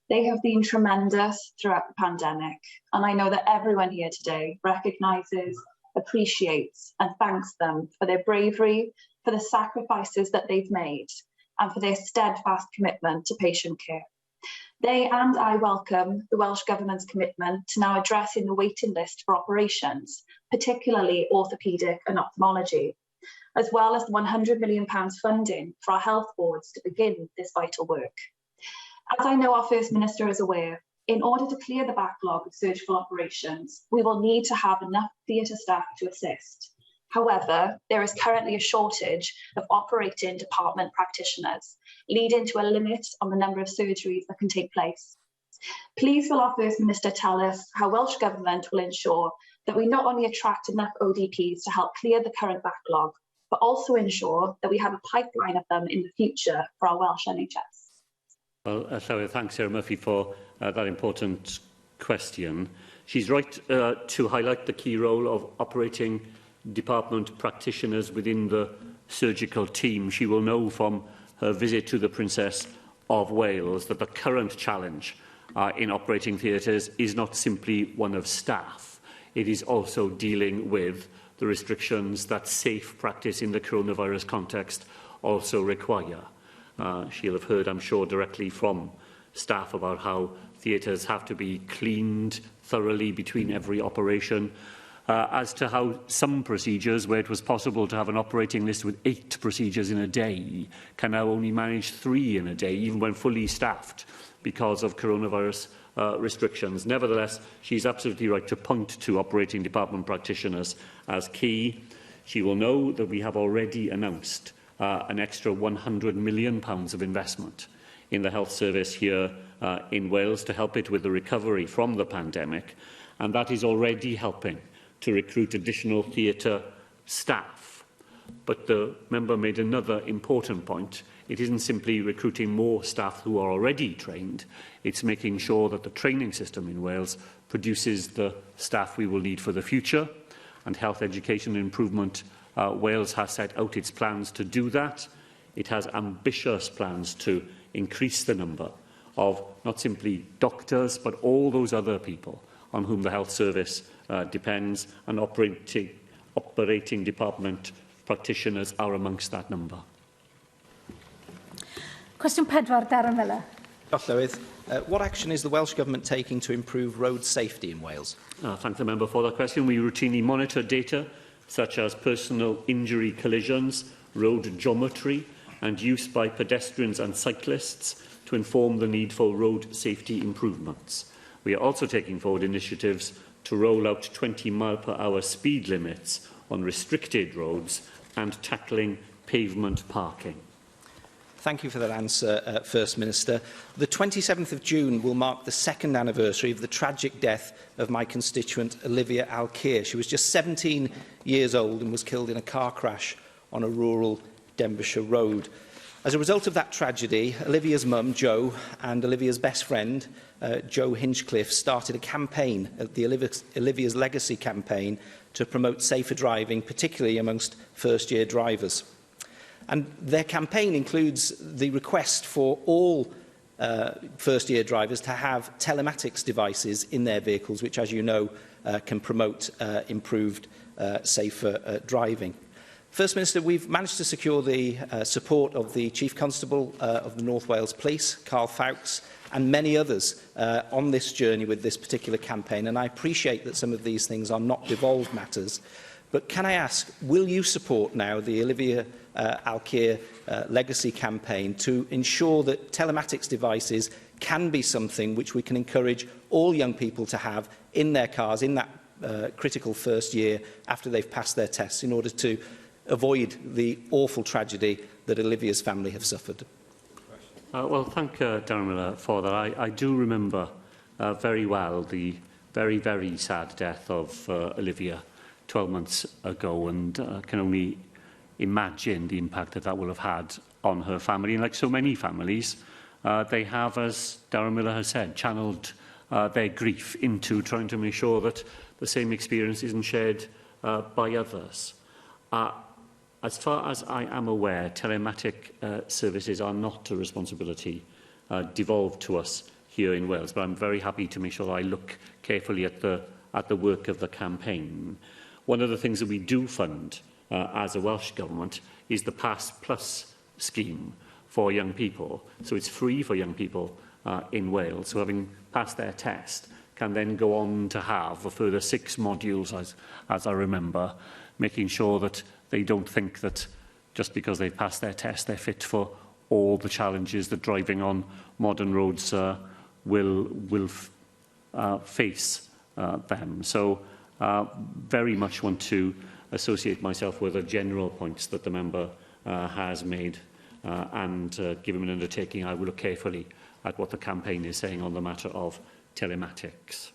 They have been tremendous throughout the pandemic, and I know that everyone here today recognises, appreciates and thanks them for their bravery, for the sacrifices that they've made, and for their steadfast commitment to patient care. They and I welcome the Welsh Government's commitment to now addressing the waiting list for operations, particularly orthopaedic and ophthalmology, as well as the £100 million funding for our health boards to begin this vital work. As I know our First Minister is aware, in order to clear the backlog of surgical operations, we will need to have enough theatre staff to assist. However, there is currently a shortage of operating department practitioners, leading to a limit on the number of surgeries that can take place. Please will our First Minister tell us how Welsh Government will ensure that we not only attract enough ODPs to help clear the current backlog, but also ensure that we have a pipeline of them in the future for our Welsh NHS. Well, Llywydd, thanks, Sarah Murphy, for that important question. She's right to highlight the key role of operating department practitioners within the surgical team. She will know from her visit to the Princess of Wales that the current challenge in operating theatres is not simply one of staff. It is also dealing with the restrictions that safe practice in the coronavirus context also require. She'll have heard, I'm sure, directly from staff about how theatres have to be cleaned thoroughly between every operation, as to how some procedures, where it was possible to have an operating list with 8 procedures in a day, can now only manage 3 in a day, even when fully staffed, because of coronavirus restrictions. Nevertheless, she's absolutely right to point to operating department practitioners as key. She will know that we have already announced an extra £100 million of investment in the health service here in Wales to help it with the recovery from the pandemic, and that is already helping to recruit additional theatre staff. But the member made another important point. It isn't simply recruiting more staff who are already trained, it's making sure that the training system in Wales produces the staff we will need for the future, and Health Education Improvement Wales has set out its plans to do that. It has ambitious plans to increase the number of not simply doctors, but all those other people on whom the health service depends, and operating department practitioners are amongst that number. Cwestiwn 4, Darren Miller. What action is the Welsh Government taking to improve road safety in Wales? Thank the member for that question. We routinely monitor data such as personal injury collisions, road geometry, and use by pedestrians and cyclists to inform the need for road safety improvements. We are also taking forward initiatives to roll out 20-mile-per-hour speed limits on restricted roads and tackling pavement parking. Thank you for that answer, First Minister. The 27th of June will mark the 2nd anniversary of the tragic death of my constituent Olivia Alkeir. She was just 17 years old and was killed in a car crash on a rural Denbighshire road. As a result of that tragedy, Olivia's mum, Jo, and Olivia's best friend, Jo Hinchcliffe, started a campaign, the Olivia's Legacy campaign, to promote safer driving, particularly amongst first-year drivers. And their campaign includes the request for all first-year drivers to have telematics devices in their vehicles, which, as you know, can promote improved, safer driving. First Minister, we've managed to secure the support of the Chief Constable of the North Wales Police, Carl Fawkes, and many others on this journey with this particular campaign. And I appreciate that some of these things are not devolved matters. But can I ask, will you support now the Olivia Alkeir Legacy campaign to ensure that telematics devices can be something which we can encourage all young people to have in their cars in that critical first year after they've passed their tests, in order to avoid the awful tragedy that Olivia's family have suffered? Well, thank Darren Miller for that. I do remember very well the very, very sad death of Olivia 12 months ago, and can only imagine the impact that that will have had on her family. And like so many families, they have, as Darren Miller has said, channelled their grief into trying to make sure that the same experience isn't shared by others. As far as I am aware, telematic services are not a responsibility devolved to us here in Wales, but I'm very happy to make sure that I look carefully at the work of the campaign. One of the things that we do fund as a Welsh Government is the Pass Plus scheme for young people. So it's free for young people in Wales who, having passed their test, can then go on to have a further 6 modules, as I remember, making sure that they don't think that just because they've passed their test, they're fit for all the challenges that driving on modern roads will face them. So very much want to associate myself with the general points that the member has made, and give him an undertaking. I will look carefully at what the campaign is saying on the matter of telematics.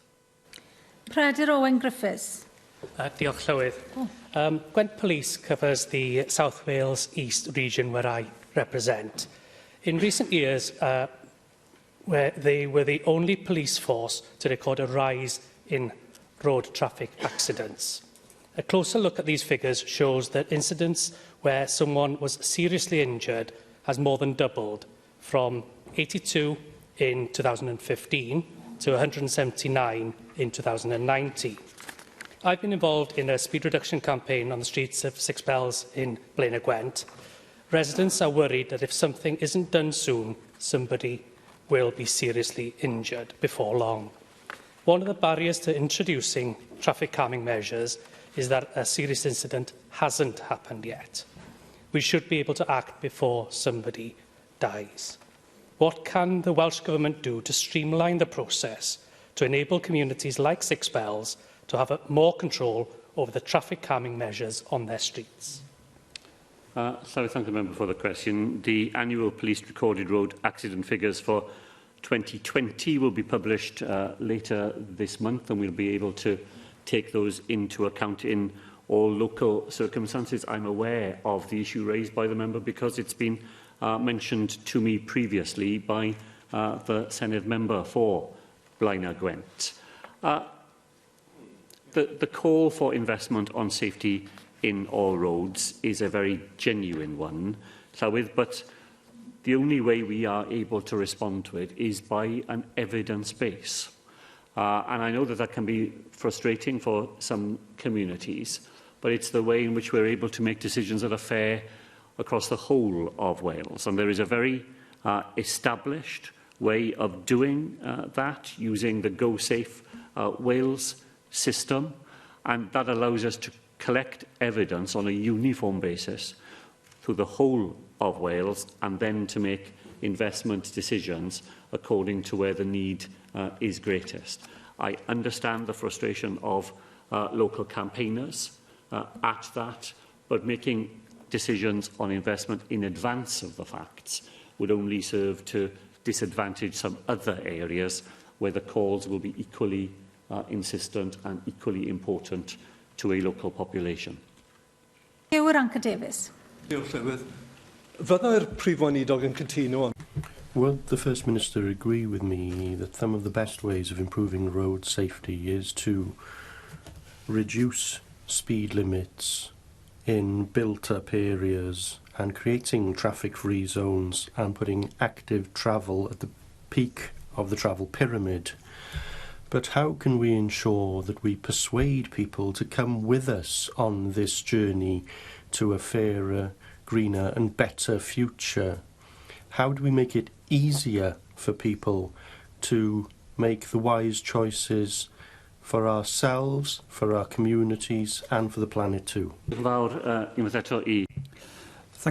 Peredur Owen Griffiths. Diolch Llywydd. Gwent Police covers the South Wales East region where I represent. In recent years, where they were the only police force to record a rise in road traffic accidents. A closer look at these figures shows that incidents where someone was seriously injured has more than doubled, from 82 in 2015 to 179 in 2019. I've been involved in a speed reduction campaign on the streets of Six Bells in Blaenau Gwent. Residents are worried that if something isn't done soon, somebody will be seriously injured before long. One of the barriers to introducing traffic calming measures is that a serious incident hasn't happened yet. We should be able to act before somebody dies. What can the Welsh Government do to streamline the process to enable communities like Six Bells to have more control over the traffic calming measures on their streets? So I thank the member for the question. The annual police recorded road accident figures for 2020 will be published later this month, and we'll be able to take those into account in all local circumstances. I'm aware of the issue raised by the member because it's been mentioned to me previously by the Senedd member for Blaenau Gwent. The call for investment on safety in all roads is a very genuine one, but the only way we are able to respond to it is by an evidence base. And I know that that can be frustrating for some communities, but it's the way in which we're able to make decisions that are fair across the whole of Wales. And there is a very established way of doing that using the Go Safe Wales system, and that allows us to collect evidence on a uniform basis through the whole of Wales and then to make investment decisions according to where the need is greatest. I understand the frustration of local campaigners at that, but making decisions on investment in advance of the facts would only serve to disadvantage some other areas where the calls will be equally insistent and equally important to a local population. Yw'r Davies. Fyddai'r Prif Weinidog yn cytuno? Will the First Minister agree with me that some of the best ways of improving road safety is to reduce speed limits in built-up areas and creating traffic-free zones and putting active travel at the peak of the travel pyramid? But how can we ensure that we persuade people to come with us on this journey to a fairer, greener and better future? How do we make it easier for people to make the wise choices for ourselves, for our communities and for the planet too? Thank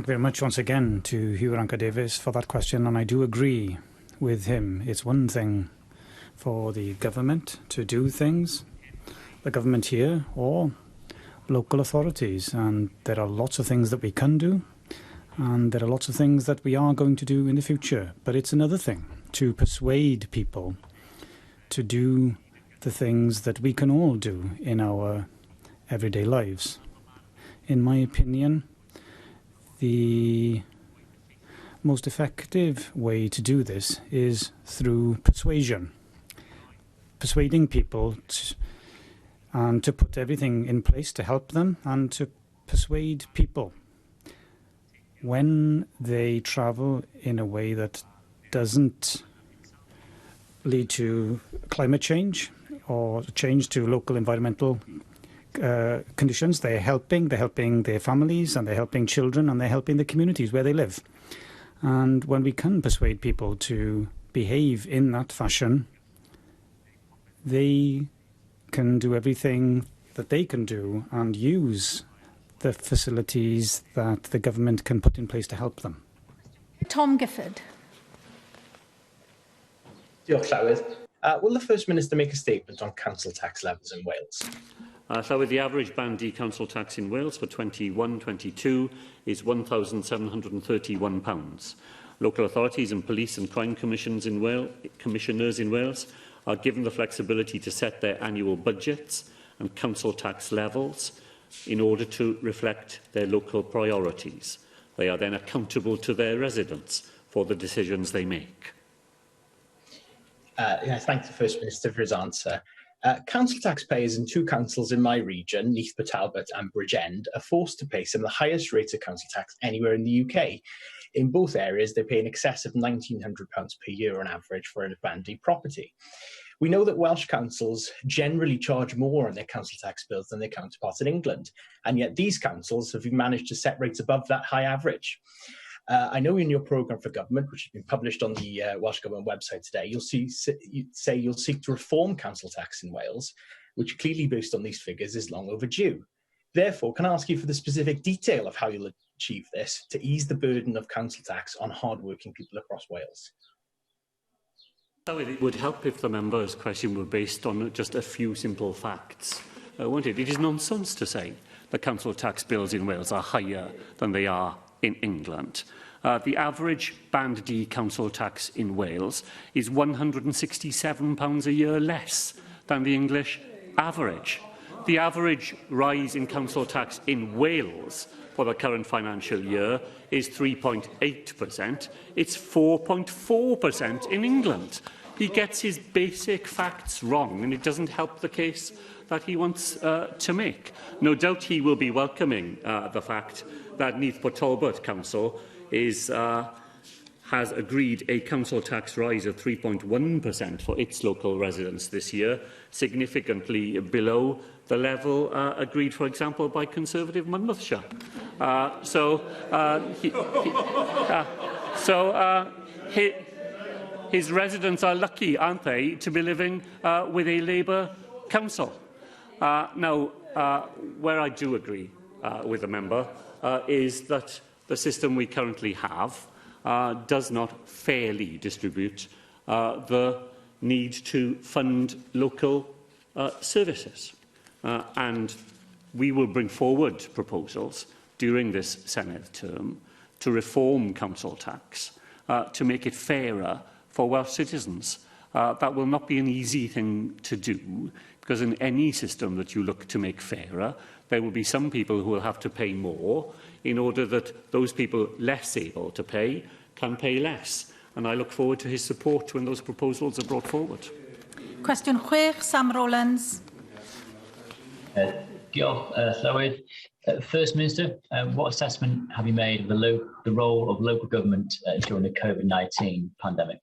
you very much once again to yw'r Davies for that question, and I do agree with him. It's one thing for the government to do things, the government here or local authorities, and there are lots of things that we can do and there are lots of things that we are going to do in the future, but it's another thing to persuade people to do the things that we can all do in our everyday lives. In my opinion, the most effective way to do this is through persuasion. Persuading people and to put everything in place to help them and to persuade people when they travel in a way that doesn't lead to climate change or change to local environmental conditions. They're helping their families and they're helping children and they're helping the communities where they live. And when we can persuade people to behave in that fashion, they can do everything that they can do and use the facilities that the government can put in place to help them. Tom Gifford. Diolch, Llywydd. Will the First Minister make a statement on council tax levels in Wales? Llywydd, the average band council tax in Wales for 21-22 is £1,731. Local authorities and police and crime commissioners in Wales are given the flexibility to set their annual budgets and council tax levels in order to reflect their local priorities. They are then accountable to their residents for the decisions they make. I thank the First Minister for his answer. Council taxpayers in two councils in my region, Neath Talbot and Bridgend, are forced to pay some of the highest rates of council tax anywhere in the UK. In both areas, they pay in excess of £1,900 per year on average for an abandoned property. We know that Welsh councils generally charge more on their council tax bills than their counterparts in England, and yet these councils have managed to set rates above that high average. I know in your programme for government, which has been published on the Welsh Government website today, you'll seek to reform council tax in Wales, which clearly based on these figures is long overdue. Therefore, can I ask you for the specific detail of how you'll achieve this to ease the burden of council tax on hard-working people across Wales? It would help if the member's question were based on just a few simple facts, won't it? It is nonsense to say that council tax bills in Wales are higher than they are in England. The average Band D council tax in Wales is £167 a year less than the English average. The average rise in council tax in Wales for the current financial year is 3.8%. It's 4.4% in England. He gets his basic facts wrong, and it doesn't help the case that he wants to make. No doubt he will be welcoming the fact that Neath Talbot Council has agreed a council tax rise of 3.1% for its local residents this year, significantly below the level agreed, for example, by Conservative Monmouthshire. His residents are lucky, aren't they, to be living with a Labour council. Now, where I do agree with the member is that the system we currently have does not fairly distribute the need to fund local services. And we will bring forward proposals during this Senedd term to reform council tax, to make it fairer for Welsh citizens. That will not be an easy thing to do, because in any system that you look to make fairer, there will be some people who will have to pay more in order that those people less able to pay can pay less. And I look forward to his support when those proposals are brought forward. Question 6, Sam Rowlands. Llywydd. First Minister, what assessment have you made of the role of local government during the COVID-19 pandemic?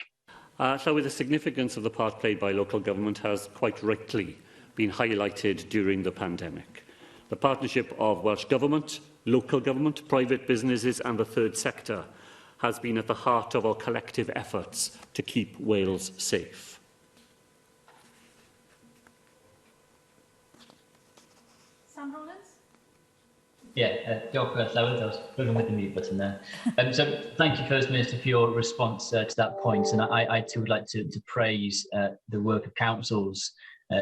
Llywydd, the significance of the part played by local government has quite rightly been highlighted during the pandemic. The partnership of Welsh Government, local government, private businesses and the third sector has been at the heart of our collective efforts to keep Wales safe. Sam Rowlands? Diolch Llywydd, I was struggling with the mute button there. So thank you, First Minister, for your response to that point. And I too would like to praise the work of councils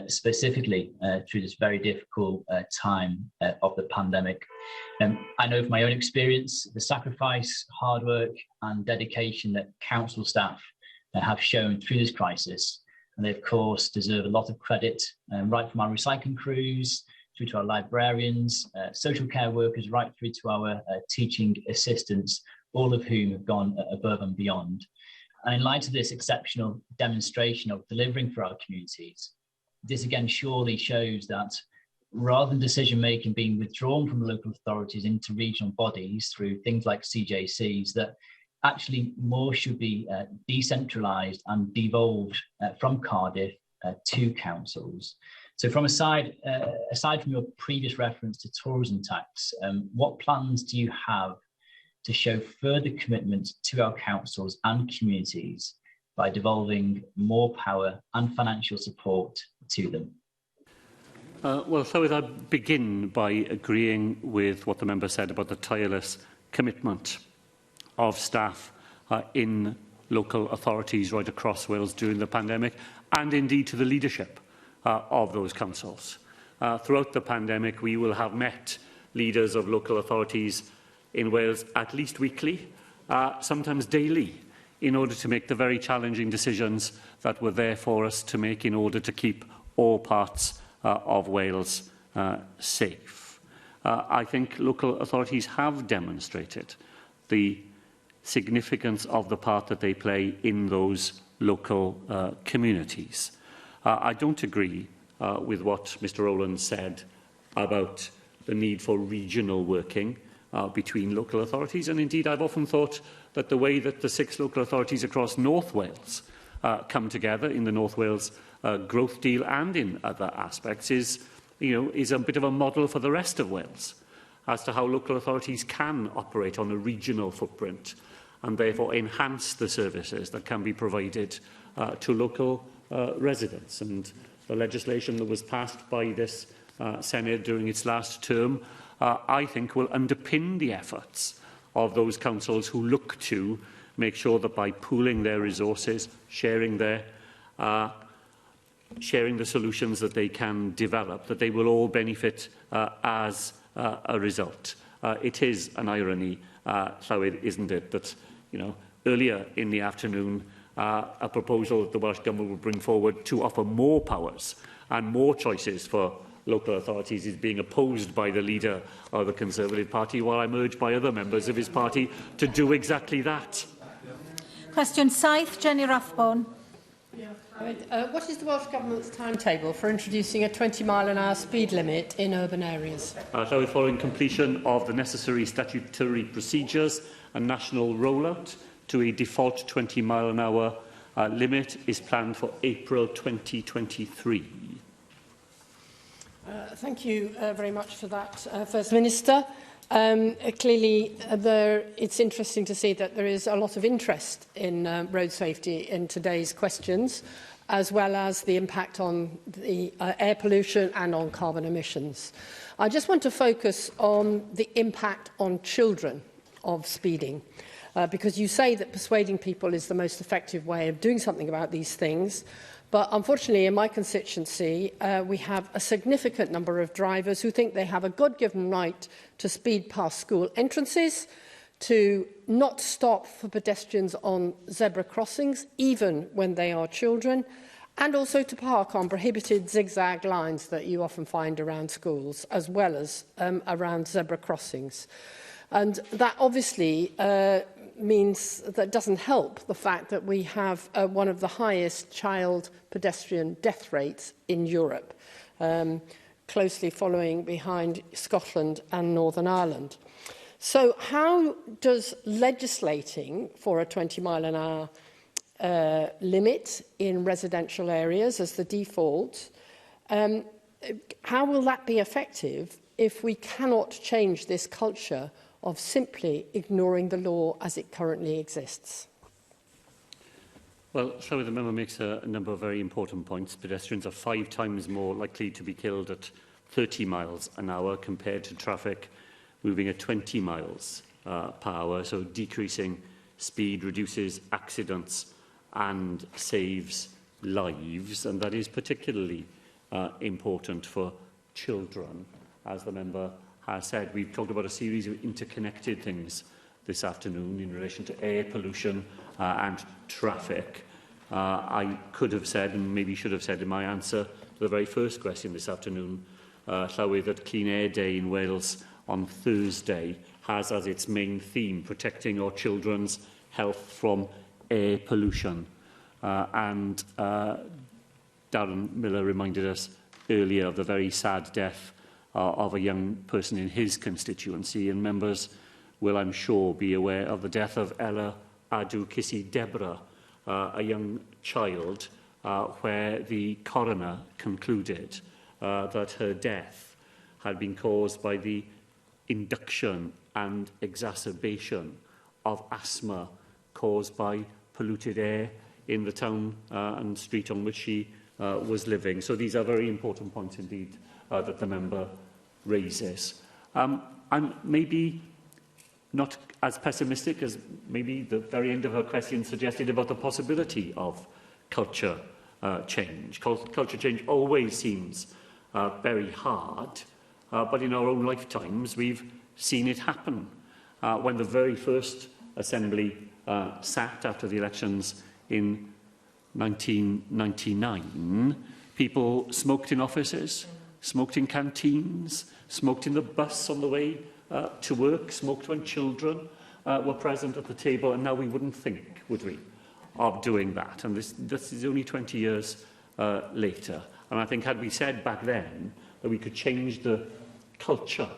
specifically through this very difficult time of the pandemic. I know from my own experience the sacrifice, hard work and dedication that council staff have shown through this crisis. And they, of course, deserve a lot of credit, right from our recycling crews, through to our librarians, social care workers, right through to our teaching assistants, all of whom have gone above and beyond. And in light of this exceptional demonstration of delivering for our communities, this again surely shows that rather than decision-making being withdrawn from local authorities into regional bodies through things like CJCs, that actually more should be decentralised and devolved from Cardiff to councils. So from aside from your previous reference to tourism tax, what plans do you have to show further commitment to our councils and communities by devolving more power and financial support to them? Well, Llywydd, I begin by agreeing with what the member said about the tireless commitment of staff in local authorities right across Wales during the pandemic, and indeed to the leadership of those councils. Throughout the pandemic, we will have met leaders of local authorities in Wales at least weekly, sometimes daily, in order to make the very challenging decisions that were there for us to make in order to keep all parts of Wales safe. I think local authorities have demonstrated the significance of the part that they play in those local communities. I don't agree with what Mr. Rowland said about the need for regional working between local authorities, and indeed I've often thought that the way that the 6 local authorities across North Wales come together in the North Wales growth deal and in other aspects is a bit of a model for the rest of Wales as to how local authorities can operate on a regional footprint and therefore enhance the services that can be provided to local residents. And the legislation that was passed by this Senedd during its last term, I think, will underpin the efforts of those councils who look to make sure that by pooling their resources, sharing the solutions that they can develop, that they will all benefit as a result. It is an irony, Llywyd, isn't it, that earlier in the afternoon a proposal that the Welsh Government will bring forward to offer more powers and more choices for local authorities is being opposed by the leader of the Conservative Party, while I'm urged by other members of his party to do exactly that. Cwestiwn 7, Jenny Rathbone. What is the Welsh Government's timetable for introducing a 20-mile-an-hour speed limit in urban areas? Following completion of the necessary statutory procedures, a national rollout to a default 20-mile-an-hour limit is planned for April 2023. Thank you very much for that, First Minister. Clearly, it's interesting to see that there is a lot of interest in road safety in today's questions, as well as the impact on the air pollution and on carbon emissions. I just want to focus on the impact on children of speeding, because you say that persuading people is the most effective way of doing something about these things. But unfortunately, in my constituency, we have a significant number of drivers who think they have a God-given right to speed past school entrances, to not stop for pedestrians on zebra crossings, even when they are children, and also to park on prohibited zigzag lines that you often find around schools, as well as around zebra crossings. And that obviously means that doesn't help the fact that we have one of the highest child pedestrian death rates in Europe, closely following behind Scotland and Northern Ireland. So how does legislating for a 20-mile-an-hour limit in residential areas as the default, how will that be effective if we cannot change this culture of simply ignoring the law as it currently exists? Well, the member makes a number of very important points. Pedestrians are 5 times more likely to be killed at 30 miles an hour compared to traffic moving at 20 miles per hour. So decreasing speed reduces accidents and saves lives, and that is particularly important for children, as the member has said. We've talked about a series of interconnected things this afternoon in relation to air pollution and traffic. I could have said, and maybe should have said in my answer to the very first question this afternoon, Llywyd, that Clean Air Day in Wales on Thursday has as its main theme protecting our children's health from air pollution. And Darren Miller reminded us earlier of the very sad death of a young person in his constituency, and members will, I'm sure, be aware of the death of Ella Adu Kisi Deborah, a young child, where the coroner concluded that her death had been caused by the induction and exacerbation of asthma caused by polluted air in the town and street on which she was living. So these are very important points indeed that the member raises. I'm maybe not as pessimistic as maybe the very end of her question suggested about the possibility of culture change. Culture change always seems very hard, but in our own lifetimes we've seen it happen. When the very first Assembly sat after the elections in 1999, people smoked in offices, smoked in canteens, smoked in the bus on the way to work, smoked when children were present at the table, and now we wouldn't think, would we, of doing that. And this is only 20 years later. And I think had we said back then that we could change the culture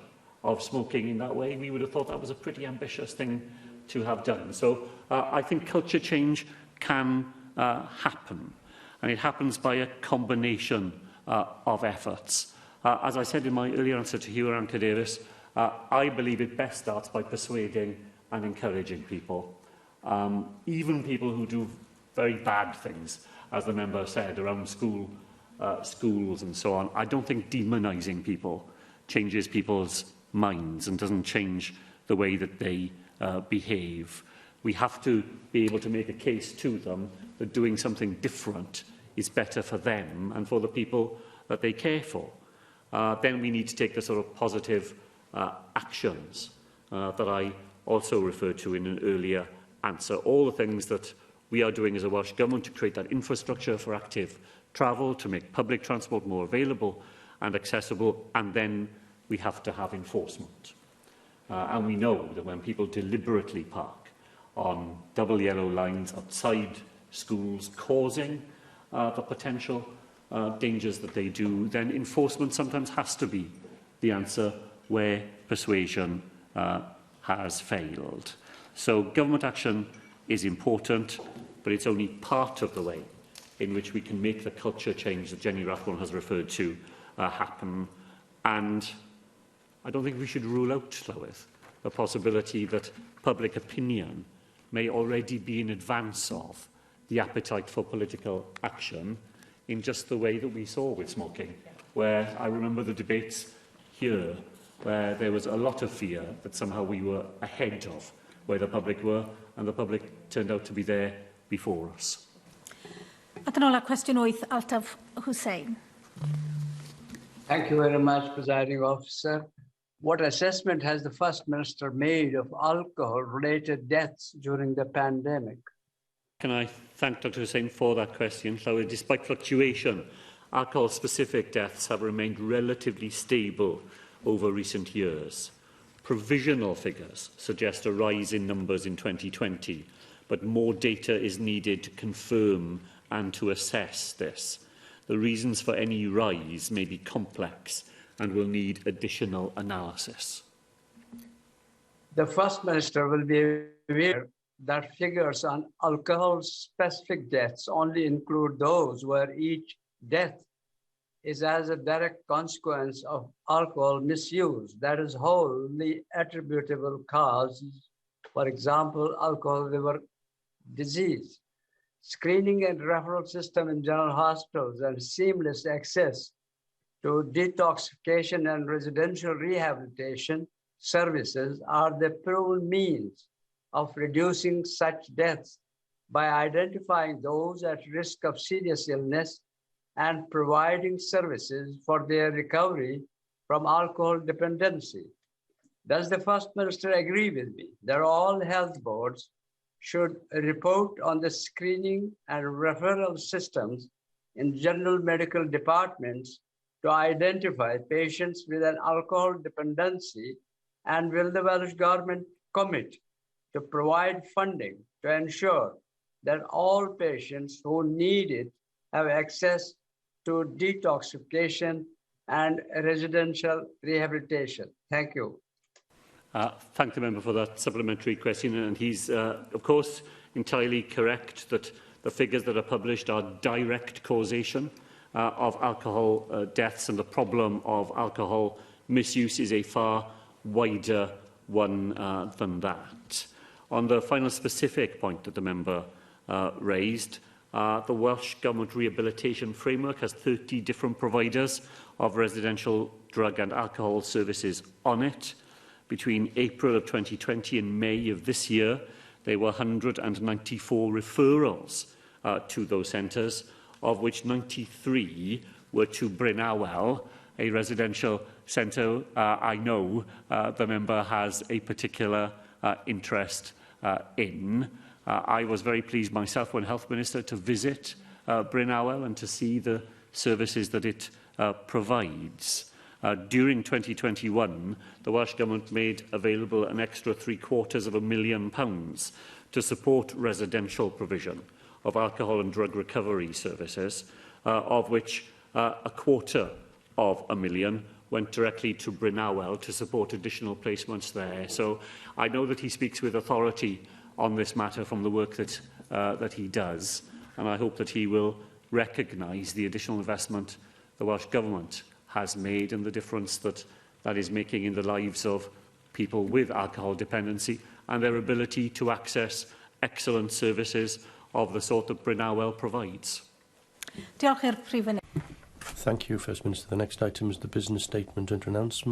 of smoking in that way, we would have thought that was a pretty ambitious thing to have done. So I think culture change can happen, and it happens by a combination of efforts. As I said in my earlier answer to Hugh and Davies, I believe it best starts by persuading and encouraging people, even people who do very bad things, as the member said, around schools and so on. I don't think demonising people changes people's minds and doesn't change the way that they behave. We have to be able to make a case to them that doing something different is better for them and for the people that they care for. Then we need to take the sort of positive actions that I also referred to in an earlier answer. All the things that we are doing as a Welsh Government to create that infrastructure for active travel, to make public transport more available and accessible, and then we have to have enforcement. And we know that when people deliberately park on double yellow lines outside schools, causing the potential dangers that they do, then enforcement sometimes has to be the answer where persuasion has failed. So government action is important, but it's only part of the way in which we can make the culture change that Jenny Rathbone has referred to happen. And I don't think we should rule out, Llywydd, the possibility that public opinion may already be in advance of the appetite for political action in just the way that we saw with smoking, where I remember the debates here where there was a lot of fear that somehow we were ahead of where the public were, and the public turned out to be there before us. At yn ola, cwestiwn 8, Altaf Hussein. Thank you very much, Presiding Officer. What assessment has the First Minister made of alcohol-related deaths during the pandemic? Can I thank Dr Hussein for that question? So, despite fluctuation, alcohol-specific deaths have remained relatively stable over recent years. Provisional figures suggest a rise in numbers in 2020, but more data is needed to confirm and to assess this. The reasons for any rise may be complex and will need additional analysis. The First Minister will be aware that figures on alcohol-specific deaths only include those where each death is as a direct consequence of alcohol misuse, that is wholly attributable causes, for example, alcohol liver disease. Screening and referral system in general hospitals and seamless access to detoxification and residential rehabilitation services are the proven means of reducing such deaths by identifying those at risk of serious illness and providing services for their recovery from alcohol dependency. Does the First Minister agree with me that all health boards should report on the screening and referral systems in general medical departments to identify patients with an alcohol dependency, and will the Welsh Government commit to provide funding to ensure that all patients who need it have access to detoxification and residential rehabilitation? Thank you. Thank the member for that supplementary question, and he's of course entirely correct that the figures that are published are direct causation of alcohol deaths, and the problem of alcohol misuse is a far wider one than that. On the final specific point that the member raised, the Welsh Government Rehabilitation Framework has 30 different providers of residential drug and alcohol services on it. Between April of 2020 and May of this year, there were 194 referrals to those centres, of which 93 were to Bryn Awel, a residential centre I know the member has a particular interest in. I was very pleased myself when Health Minister to visit Bryn Awel and to see the services that it provides. During 2021, the Welsh Government made available an extra £750,000 to support residential provision of alcohol and drug recovery services, of which £250,000 went directly to Brynawel to support additional placements there. So I know that he speaks with authority on this matter from the work that he does, and I hope that he will recognise the additional investment the Welsh Government has made and the difference that is making in the lives of people with alcohol dependency and their ability to access excellent services of the sort that Brynawel provides. Diolch i'r Prif Minister. Thank you, First Minister. The next item is the business statement and announcement.